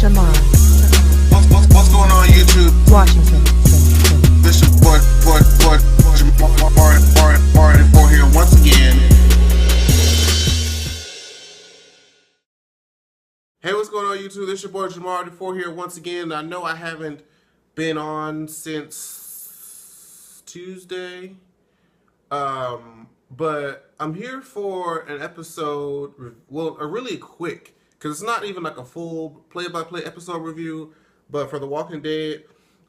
What's going on YouTube? Washington. This is Marty 4 here once again. Hey, what's going on YouTube? This is your boy Marty 4 here once again. I know I haven't been on since Tuesday. But I'm here for an episode, well, a really quick, because it's not even like a full play-by-play episode review, but for The Walking Dead.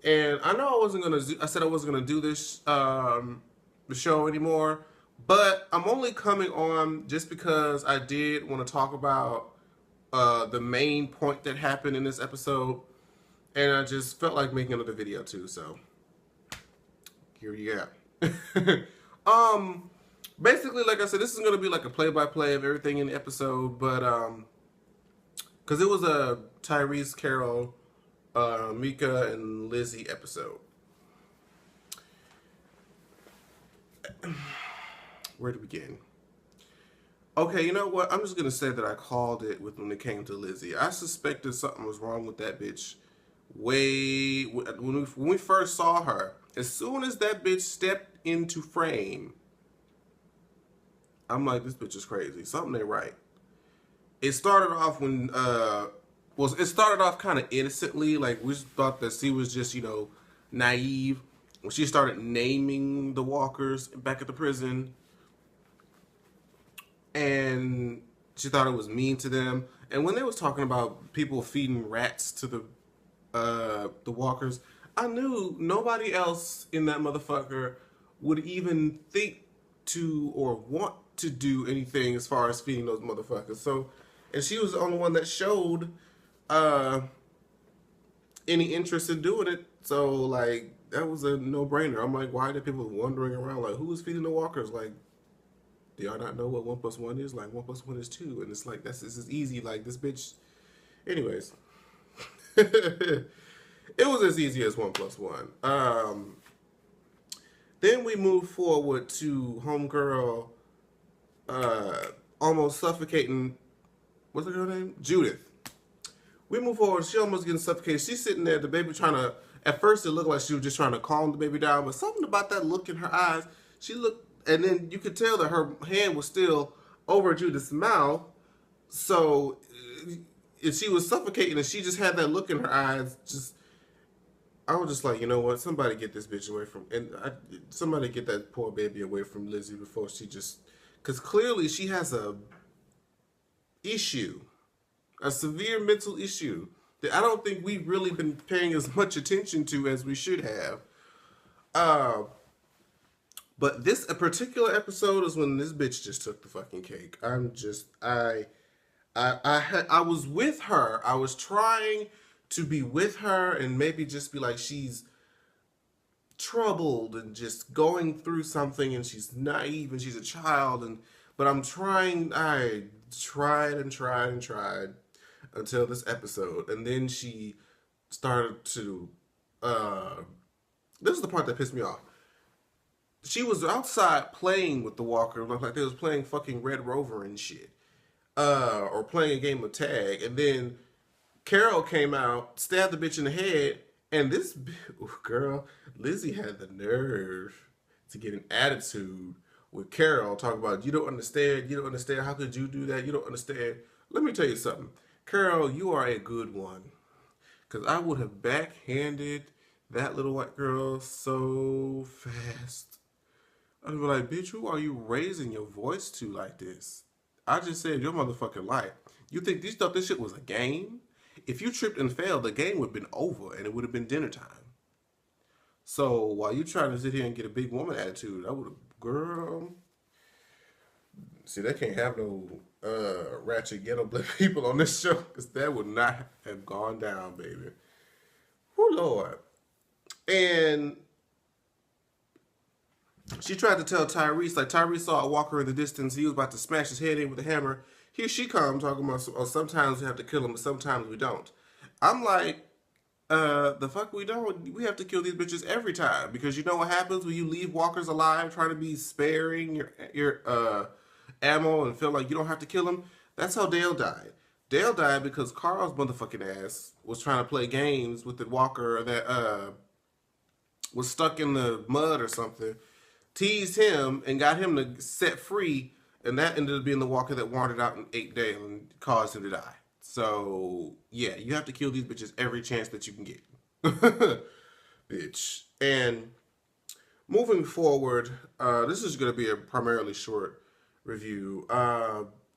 And I know I said I wasn't gonna do this the show anymore, but I'm only coming on just because I did want to talk about the main point that happened in this episode, and I just felt like making another video too. So here you go. Basically, like I said, this is gonna be like a play-by-play of everything in the episode, but because it was a Tyrese, Carol, Mika, and Lizzie episode. Where to begin? Okay, you know what? I'm just gonna say that I called it when it came to Lizzie. I suspected something was wrong with that bitch. When we first saw her, as soon as that bitch stepped into frame, I'm like, this bitch is crazy. Something ain't right. It started off when, it started off kind of innocently. Like, we thought that she was just, naive. When she started naming the walkers back at the prison, and she thought it was mean to them. And when they was talking about people feeding rats to the walkers, I knew nobody else in that motherfucker would even think to or want to do anything as far as feeding those motherfuckers. So, and she was the only one that showed any interest in doing it. So, like, that was a no-brainer. I'm like, why are there people wandering around? Like, who is feeding the walkers? Like, do y'all not know what 1 + 1 is? Like, 1 + 1 is 2. And it's like, this is easy. Like, this bitch. Anyways. It was as easy as 1 + 1. Then we move forward to homegirl almost suffocating, what's her girl name? Judith. We move forward, she almost getting suffocated. She's sitting there, the baby trying to, at first it looked like she was just trying to calm the baby down, but something about that look in her eyes, she looked, and then you could tell that her hand was still over Judith's mouth, so if she was suffocating and she just had that look in her eyes, I was just like, you know what, somebody get this bitch away from, somebody get that poor baby away from Lizzie before she just, because clearly she has a severe mental issue that I don't think we've really been paying as much attention to as we should have. But this a particular episode is when this bitch just took the fucking cake. I was with her. I was trying to be with her and maybe just be like, she's troubled and just going through something and she's naive and she's a child, but I tried until this episode, and then she started to this is the part that pissed me off. She was outside playing with the walker, like they was playing fucking Red Rover and shit, or playing a game of tag, and then Carol came out, stabbed the bitch in the head, and this girl, Lizzie, had the nerve to get an attitude with Carol, talking about, you don't understand, how could you do that, you don't understand. Let me tell you something. Carol, you are a good one, because I would have backhanded that little white girl so fast. I'd be like, bitch, who are you raising your voice to like this? I just saved your motherfucking life. You thought this shit was a game? If you tripped and failed, the game would have been over and it would have been dinner time. So while you trying to sit here and get a big woman attitude, I would have, girl. See, they can't have no ratchet ghetto black people on this show, because that would not have gone down, baby. Oh Lord. And she tried to tell Tyrese, like Tyrese saw a walker in the distance, he was about to smash his head in with a hammer. Here she comes talking about, oh, sometimes we have to kill him, but sometimes we don't. I'm like, the fuck we don't? We have to kill these bitches every time, because you know what happens when you leave walkers alive, trying to be sparing your ammo and feel like you don't have to kill them? That's how Dale died. Dale died because Carl's motherfucking ass was trying to play games with the walker that was stuck in the mud or something, teased him and got him to set free, and that ended up being the walker that wandered out and ate Dale and caused him to die. So yeah, you have to kill these bitches every chance that you can get. Bitch. And moving forward, this is going to be a primarily short review.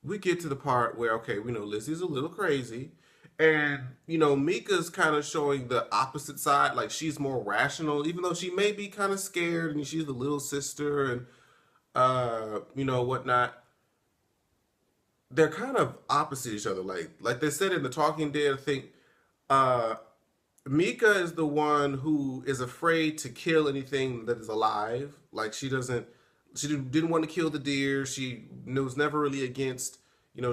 We get to the part where, okay, we know Lizzie's a little crazy. And, Mika's kind of showing the opposite side. Like, she's more rational, even though she may be kind of scared and she's the little sister and, whatnot. They're kind of opposite each other. Like they said in the Talking Dead, I think, uh, Mika is the one who is afraid to kill anything that is alive. Like she didn't want to kill the deer. She was never really against,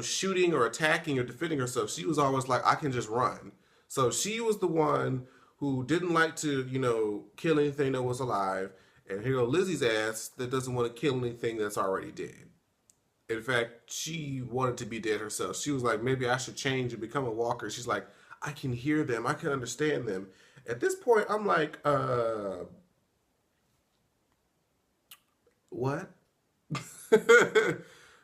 shooting or attacking or defending herself. She was always like, I can just run. So she was the one who didn't like to, kill anything that was alive. And here go Lizzie's ass that doesn't want to kill anything that's already dead. In fact, she wanted to be dead herself. She was like, maybe I should change and become a walker. She's like, I can hear them. I can understand them. At this point, I'm like, what?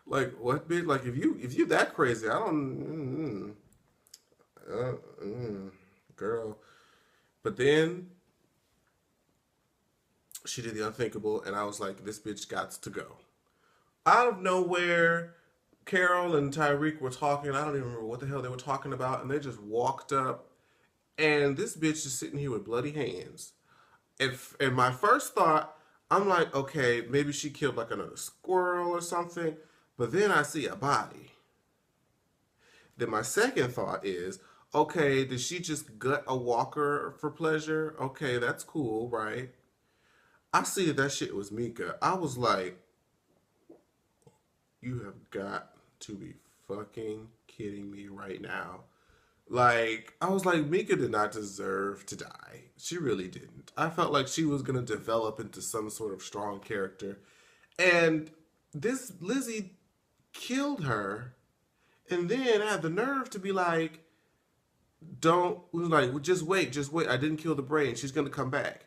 Like what, bitch? Like if you that crazy, I don't, girl. But then she did the unthinkable, and I was like, this bitch got to go. Out of nowhere, Carol and Tyreek were talking. I don't even remember what the hell they were talking about, and they just walked up, and this bitch is sitting here with bloody hands. And my first thought, I'm like, okay, maybe she killed like another squirrel or something. But then I see a body. Then my second thought is, okay, did she just gut a walker for pleasure? Okay, that's cool, right? I see that shit was Mika. I was like, you have got to be fucking kidding me right now. Like, I was like, Mika did not deserve to die. She really didn't. I felt like she was going to develop into some sort of strong character. And this Lizzie killed her and then had the nerve to be like, don't, was like, well, just wait. I didn't kill the brain. She's going to come back.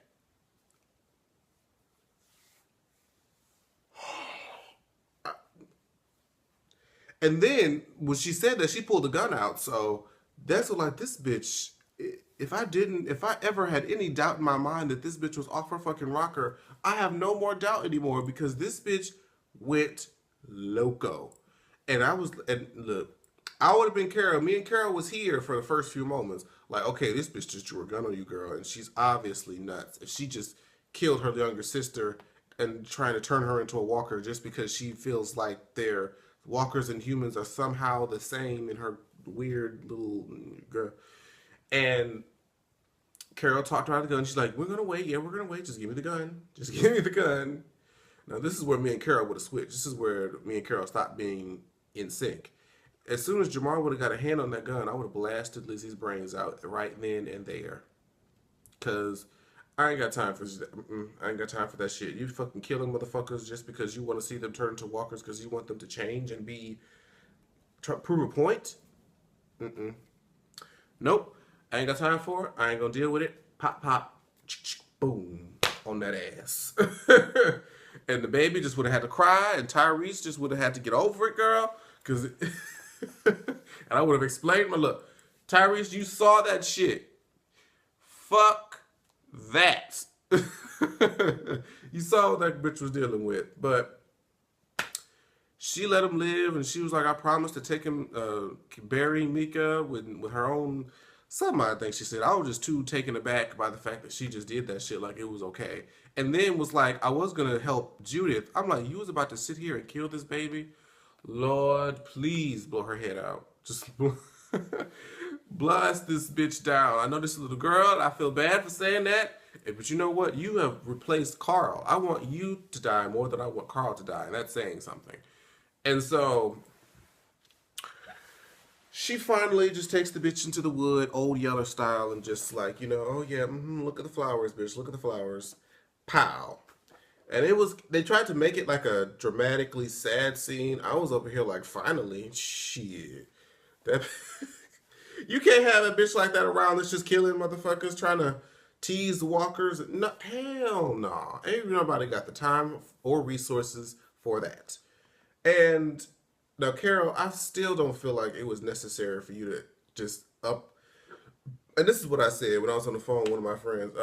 And then when she said that, she pulled the gun out. So that's what, like, this bitch. If I ever had any doubt in my mind that this bitch was off her fucking rocker, I have no more doubt anymore because this bitch went loco. And look, I would have been Carol. Me and Carol was here for the first few moments. Like, okay, this bitch just drew a gun on you, girl, and she's obviously nuts. If she just killed her younger sister and trying to turn her into a walker just because she feels like their walkers and humans are somehow the same in her weird little girl. And Carol talked her out of the gun. She's like, we're going to wait. Yeah, we're going to wait. Just give me the gun. Just give me the gun. Now, this is where me and Carol would have switched. This is where me and Carol stopped being in sync. As soon as Jamar would have got a hand on that gun, I would have blasted Lizzie's brains out right then and there. Because I ain't got time for that. I ain't got time for that shit. You fucking killing motherfuckers just because you want to see them turn into walkers because you want them to change and prove a point? Nope. I ain't got time for it. I ain't gonna deal with it. Pop, pop, boom, on that ass. And the baby just would have had to cry, and Tyrese just would have had to get over it, girl. And I would have explained, look, Tyrese, you saw that shit. Fuck that. You saw what that bitch was dealing with. But she let him live, and she was like, I promised to take him, bury Mika with her own. Something I think she said. I was just too taken aback by the fact that she just did that shit like it was okay. And then was like, I was going to help Judith. I'm like, you was about to sit here and kill this baby? Lord, please blow her head out. Just blast this bitch down. I know this is a little girl. I feel bad for saying that. But you know what? You have replaced Carl. I want you to die more than I want Carl to die. And that's saying something. And so she finally just takes the bitch into the wood, old Yeller style, and just like, oh yeah, look at the flowers, bitch, look at the flowers. Pow. And they tried to make it like a dramatically sad scene. I was over here like, finally, shit. That you can't have a bitch like that around that's just killing motherfuckers trying to tease the walkers. No, hell no. Ain't nobody got the time or resources for that. And now, Carol, I still don't feel like it was necessary for you to just up. And this is what I said when I was on the phone with one of my friends.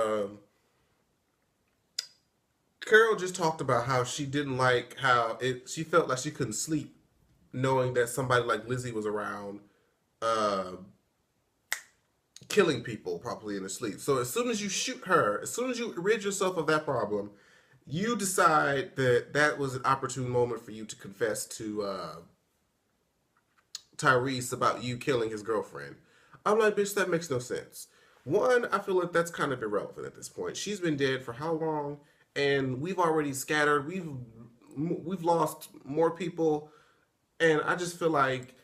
Carol just talked about how she didn't like how it. She felt like she couldn't sleep knowing that somebody like Lizzie was around, uh, killing people probably in their sleep. So as soon as you shoot her, as soon as you rid yourself of that problem, you decide that that was an opportune moment for you to confess to Tyrese about you killing his girlfriend. I'm like, bitch, that makes no sense. One, I feel like that's kind of irrelevant at this point. She's been dead for how long? And we've already scattered. We've lost more people, and I just feel like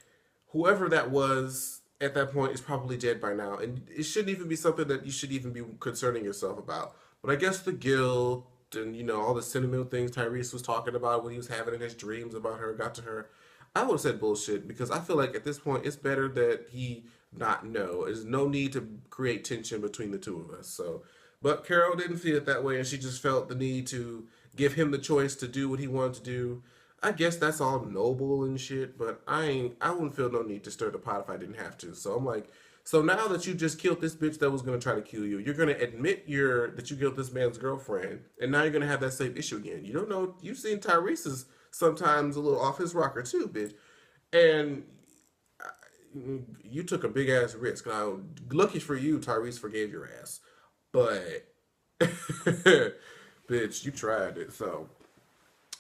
whoever that was at that point is probably dead by now, and it shouldn't even be something that you should even be concerning yourself about. But I guess the guilt and all the sentimental things Tyrese was talking about when he was having in his dreams about her got to her. I would have said bullshit because I feel like at this point it's better that he not know. There's no need to create tension between the two of us. So, but Carol didn't feel it that way, and she just felt the need to give him the choice to do what he wanted to do. I guess that's all noble and shit, but I wouldn't feel no need to stir the pot if I didn't have to. So I'm like, so now that you just killed this bitch that was gonna try to kill you, you're gonna admit that you killed this man's girlfriend, and now you're gonna have that same issue again. You don't know. You've seen Tyrese's sometimes a little off his rocker too, bitch, and you took a big ass risk. Now, lucky for you, Tyrese forgave your ass, but bitch, you tried it. So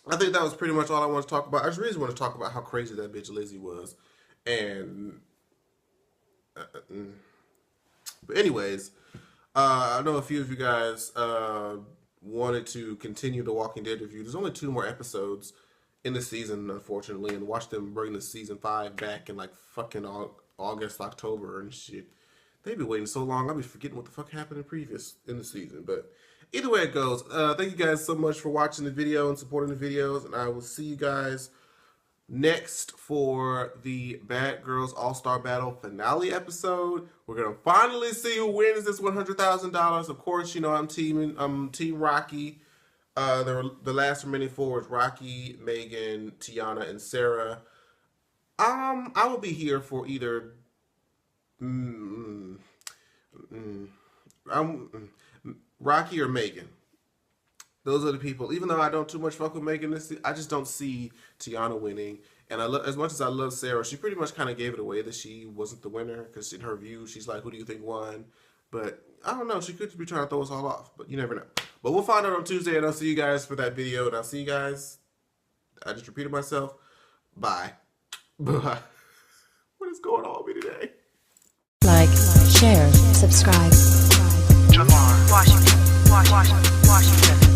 I think that was pretty much all I want to talk about. I just really want to talk about how crazy that bitch Lizzie was, and but anyways, I know a few of you guys wanted to continue the Walking Dead review. There's only 2 more episodes in the season, unfortunately, and watch them bring the season 5 back in like fucking August, October, and shit. They be waiting so long, I'll be forgetting what the fuck happened in the season. But either way it goes, thank you guys so much for watching the video and supporting the videos, and I will see you guys next for the Bad Girls All-Star Battle finale episode. We're gonna finally see who wins this $100,000. Of course, I'm Team Rocky. The last remaining 4 is Rocky, Megan, Tiana, and Sarah. I will be here for either Rocky or Megan. Those are the people. Even though I don't too much fuck with Megan I just don't see Tiana winning. And as much as I love Sarah, she pretty much kind of gave it away that she wasn't the winner because in her view, she's like, "Who do you think won?" But I don't know. She could be trying to throw us all off, but you never know. But we'll find out on Tuesday, and I'll see you guys for that video. And I'll see you guys. I just repeated myself. Bye. Bye. What is going on with me today? Like, share, subscribe. Washington, Washington, Washington.